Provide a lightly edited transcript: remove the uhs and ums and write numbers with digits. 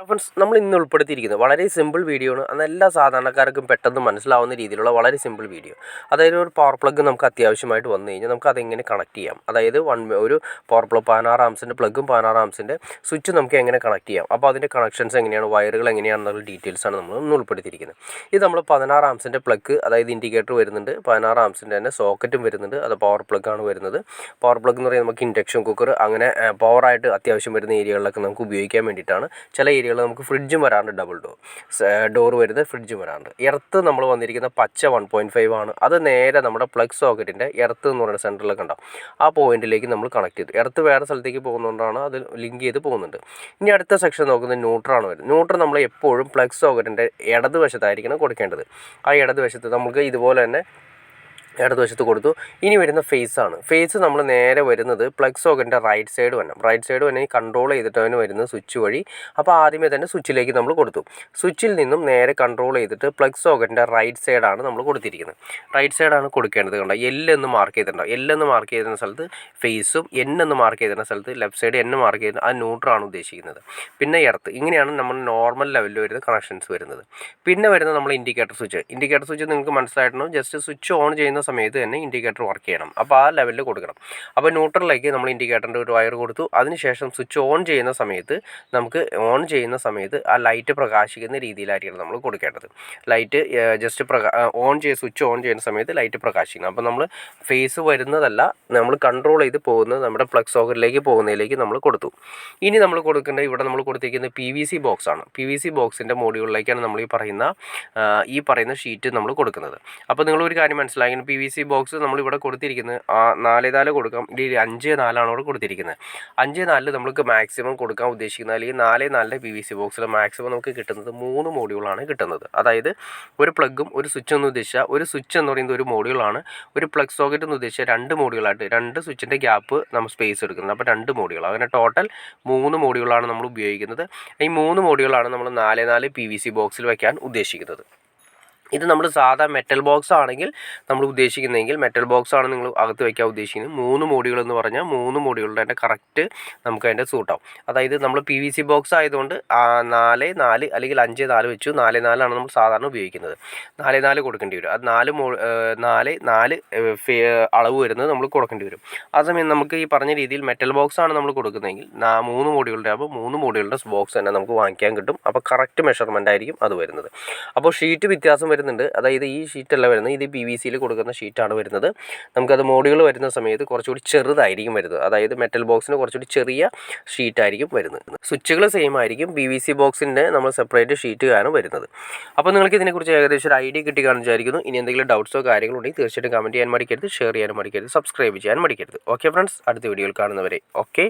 Friends, നമ്മൾ ഇന്ന് ഉൾപ്പെടുത്തിയിരിക്കുന്നത് വളരെ സിമ്പിൾ വീഡിയോ ആണ്. എന്നാൽ എല്ലാ സാധാരണക്കാർക്കും പെട്ടെന്ന് മനസ്സിലാവുന്ന രീതിയിലുള്ള വളരെ സിമ്പിൾ വീഡിയോ. അതായത് ഒരു പവർ പ്ലഗ് നമുക്ക് അത്യാവശ്യമായിട്ട് വന്നു കഴിഞ്ഞാൽ നമുക്ക് അതെങ്ങനെ കണക്ട് ചെയ്യാം. അതായത് ഒരു പവർ പ്ലഗ് 16 ആംസിൻ്റെ പ്ലഗും 16 ആംസിൻ്റെ സ്വിച്ച് നമുക്ക് എങ്ങനെ കണക്ട് ചെയ്യാം. അപ്പോൾ അതിൻ്റെ കണക്ഷൻസ് എങ്ങനെയാണ്, വയറുകൾ എങ്ങനെയാണെന്നുള്ള ഡീറ്റെയിൽസാണ് നമ്മൾ ഇന്ന് ഉൾപ്പെടുത്തിയിരിക്കുന്നത്. ഇത് നമ്മൾ 16 ആംസിൻ്റെ പ്ലഗ്, അതായത് ഇൻഡിക്കേറ്റർ വരുന്നുണ്ട്, 16 ആംസിൻ്റെ തന്നെ സോക്കറ്റും വരുന്നുണ്ട്. അത് പവർ പ്ലഗ് ആണ് വരുന്നത്. പവർ പ്ലഗ് എന്ന് പറയുന്നത് നമുക്ക് ഇൻഡക്ഷൻ കുക്കർ അങ്ങനെ പവറായിട്ട് അത്യാവശ്യം വരുന്ന ഏരിയകളിലൊക്കെ നമുക്ക് ഉപയോഗിക്കാൻ വേണ്ടിയിട്ടാണ്. ചില ഏരിയകൾ നമുക്ക് ഫ്രിഡ്ജും വരാറുണ്ട്, ഡബിൾ ഡോർ വരുന്ന ഫ്രിഡ്ജും വരാറുണ്ട്. എർത്ത് നമ്മൾ വന്നിരിക്കുന്ന പച്ച 1.5 ആണ്. അത് നേരെ നമ്മുടെ പ്ലഗ് സോക്കറ്റിൻ്റെ എർത്ത് എന്ന് പറയുന്ന സെൻറ്ററിലൊക്കെ ഉണ്ടാവും. ആ പോയിന്റിലേക്ക് നമ്മൾ കണക്ട് ചെയ്തു. എർത്ത് വേറെ സ്ഥലത്തേക്ക് പോകുന്നതുകൊണ്ടാണ് അത് ലിങ്ക് ചെയ്ത് പോകുന്നുണ്ട്. ഇനി അടുത്ത സെക്ഷൻ നോക്കുന്നത് ന്യൂട്രാണ് വരുന്നത്. ന്യൂട്രൽ നമ്മൾ എപ്പോഴും പ്ലഗ് സോക്കറ്റിൻ്റെ ഇടതുവശത്തായിരിക്കണം കൊടുക്കേണ്ടത്. ആ ഇടതുവശത്ത് നമുക്ക് ഇതുപോലെ തന്നെ ഇടതുവശത്ത് കൊടുത്തു. ഇനി വരുന്ന ഫേസാണ്. ഫേസ് നമ്മൾ നേരെ വരുന്നത് പ്ലഗ് സോക്കറ്റിൻ്റെ റൈറ്റ് സൈഡ് വരണം. റൈറ്റ് സൈഡ് വന്നെ കൺട്രോൾ ചെയ്തിട്ട് അവന് വരുന്നത് സ്വിച്ച് വഴി. അപ്പോൾ ആദ്യമേ തന്നെ സ്വിച്ചിലേക്ക് നമ്മൾ കൊടുത്തു. സ്വിച്ചിൽ നിന്നും നേരെ കൺട്രോൾ ചെയ്തിട്ട് പ്ലഗ് സോക്കറ്റിൻ്റെ റൈറ്റ് സൈഡാണ് നമ്മൾ കൊടുത്തിരിക്കുന്നത്. റൈറ്റ് സൈഡാണ് കൊടുക്കേണ്ടത്. കണ്ടോ, എൽ എന്ന് മാർക്ക് ചെയ്തിട്ടുണ്ടാവും. എൽ എന്ന് മാർക്ക് ചെയ്തിരുന്ന സ്ഥലത്ത് ഫേസും, എൻ എന്ന് മാർക്ക് ചെയ്തിരുന്ന സ്ഥലത്ത് ലെഫ്റ്റ് സൈഡ് എൻ മാർക്ക് ചെയ്ത് ആ ന്യൂട്രാണ് ഉദ്ദേശിക്കുന്നത്. പിന്നെ എർത്ത്. ഇങ്ങനെയാണ് നമ്മൾ നോർമൽ ലെവലിൽ വരുന്ന കണക്ഷൻസ് വരുന്നത്. പിന്നെ വരുന്നത് നമ്മൾ ഇൻഡിക്കേറ്റർ സ്വിച്ച്. ഇൻഡിക്കേറ്റർ സ്വിച്ച് നിങ്ങൾക്ക് മനസ്സിലായിട്ടുണ്ടോ. ജസ്റ്റ് സ്വിച്ച് ഓൺ ചെയ്യുന്ന സമയത്ത് തന്നെ ഇൻഡിക്കേറ്റർ വർക്ക് ചെയ്യണം. അപ്പോൾ ആ ലെവലിൽ കൊടുക്കണം. അപ്പോൾ ന്യൂട്രലിലേക്ക് നമ്മൾ ഇൻഡിക്കേറ്ററിൻ്റെ ഒരു വയർ കൊടുത്തു. അതിനുശേഷം സ്വിച്ച് ഓൺ ചെയ്യുന്ന സമയത്ത് ആ ലൈറ്റ് പ്രകാശിക്കുന്ന രീതിയിലായിരിക്കണം നമ്മൾ കൊടുക്കേണ്ടത്. ലൈറ്റ് ജസ്റ്റ് സ്വിച്ച് ഓൺ ചെയ്യുന്ന സമയത്ത് ലൈറ്റ് പ്രകാശിക്കണം. അപ്പോൾ നമ്മൾ ഫേസ് വരുന്നതല്ല, നമ്മൾ കൺട്രോൾ ചെയ്ത് പോകുന്നത് നമ്മുടെ പ്ലഗ് സോക്കറ്റിലേക്ക് പോകുന്നതിലേക്ക് നമ്മൾ കൊടുത്തു. ഇനി നമ്മൾ കൊടുക്കേണ്ടത്, ഇവിടെ നമ്മൾ കൊടുത്തിരിക്കുന്നത് PVC ബോക്സാണ്. PVC ബോക്സിൻ്റെ മോഡ്യൂളിലേക്കാണ് നമ്മൾ ഈ പറയുന്ന ഷീറ്റ് നമ്മൾ കൊടുക്കുന്നത്. അപ്പോൾ നിങ്ങളൊരു കാര്യം മനസ്സിലാക്കി, PVC ബോക്സ് നമ്മളിവിടെ കൊടുത്തിരിക്കുന്നത് 4x4 കൊടുക്കാം. ഇതിൽ 5x4 ഇവിടെ കൊടുത്തിരിക്കുന്നത്. 5x4 നമുക്ക് മാക്സിമം കൊടുക്കാൻ ഉദ്ദേശിക്കുന്നത്, അല്ലെങ്കിൽ 4x4 PVC ബോക്സിൽ മാക്സിമം നമുക്ക് കിട്ടുന്നത് 3 മോഡ്യൂളാണ് കിട്ടുന്നത്. അതായത് ഒരു പ്ലഗും ഒരു സ്വിച്ച് എന്ന് ഉദ്ദേശിച്ചാൽ, ഒരു സ്വിച്ച് എന്ന് പറയുന്നത് ഒരു മോഡ്യൂളാണ്. ഒരു പ്ലഗ് സോക്കറ്റ് എന്ന് ഉദ്ദേശിച്ചാൽ 2 മോഡ്യൂളായിട്ട് 2 സ്വിച്ചിൻ്റെ ഗ്യാപ്പ് നമ്മൾ സ്പേസ് എടുക്കുന്നത്. അപ്പോൾ 2 മോഡ്യൂൾ, അങ്ങനെ ടോട്ടൽ 3 മോഡ്യൂളാണ് നമ്മൾ ഉപയോഗിക്കുന്നത്. ഈ 3 മോഡ്യൂളാണ് നമ്മൾ 4x4 PVC ബോക്സിൽ വയ്ക്കാൻ ഉദ്ദേശിക്കുന്നത്. ഇത് നമ്മൾ സാധാ മെറ്റൽ ബോക്സ് ആണെങ്കിൽ നമ്മൾ ഉദ്ദേശിക്കുന്നതെങ്കിൽ, മെറ്റൽ ബോക്സ് ആണ് നിങ്ങൾ അകത്ത് വയ്ക്കാൻ ഉദ്ദേശിക്കുന്നത്, 3 മോഡ്യൂൾ എന്ന് പറഞ്ഞാൽ 3 മോഡ്യൂളിൻ്റെ തന്നെ കറക്റ്റ് നമുക്ക് അതിൻ്റെ സൂട്ടാവും. അതായത് നമ്മൾ PVC ബോക്സ് ആയതുകൊണ്ട് 4x4 അല്ലെങ്കിൽ 5x4 വെച്ചു. 4x4 ആണ് നമ്മൾ സാധാരണ ഉപയോഗിക്കുന്നത്. 4x4 കൊടുക്കേണ്ടി വരും. അത് 4x4 അളവ് വരുന്നത് നമ്മൾ കൊടുക്കേണ്ടി വരും. അതേസമയം നമുക്ക് ഈ പറഞ്ഞ രീതിയിൽ മെറ്റൽ ബോക്സ് ആണ് നമ്മൾ കൊടുക്കുന്നതെങ്കിൽ 3 മോഡ്യൂളിൻ്റെ ആകുമ്പോൾ 3 മോഡ്യൂളിൻ്റെ ബോക്സ് തന്നെ നമുക്ക് വാങ്ങിക്കാൻ കിട്ടും. അപ്പോൾ കറക്റ്റ് മെഷർമെൻ്റ് ആയിരിക്കും അത് വരുന്നത്. അപ്പോൾ ഷീറ്റ് വ്യത്യാസം വരുന്നുണ്ട്. അതായത് ഈ ഷീറ്റല്ല വരുന്നത്, ഇത് PVCയിൽ കൊടുക്കുന്ന ഷീറ്റാണ് വരുന്നത്. നമുക്കത് മോഡ്യൂൾ വരുന്ന സമയത്ത് കുറച്ചുകൂടി ചെറുതായിരിക്കും വരുന്നത്. അതായത് മെറ്റൽ ബോക്സിന് കുറച്ചുകൂടി ചെറിയ ഷീറ്റായിരിക്കും വരുന്നത്. സ്വിച്ചുകൾ സെയിം ആയിരിക്കും. PVC ബോക്സിൻ്റെ നമ്മൾ സെപ്പറേറ്റ് ഷീറ്റുകാരാണ് വരുന്നത്. അപ്പോൾ നിങ്ങൾക്ക് ഇതിനെക്കുറിച്ച് ഏകദേശം ഒരു ഐഡിയ കിട്ടി കാണുമെന്ന് വിചാരിക്കുന്നു. ഇനി എന്തെങ്കിലും ഡൗട്ട്സോ കാര്യങ്ങളോ ഉണ്ടെങ്കിൽ തീർച്ചയായിട്ടും കമൻറ്റ് ചെയ്യാൻ മടിക്കരുത്, ഷെയർ ചെയ്യാൻ മടിക്കരുത്, സബ്സ്ക്രൈബ് ചെയ്യാൻ മടിക്കരുത്. ഓക്കെ ഫ്രണ്ട്സ്, അടുത്ത വീഡിയോയിൽ കാണുന്നവരെ ഓക്കെ.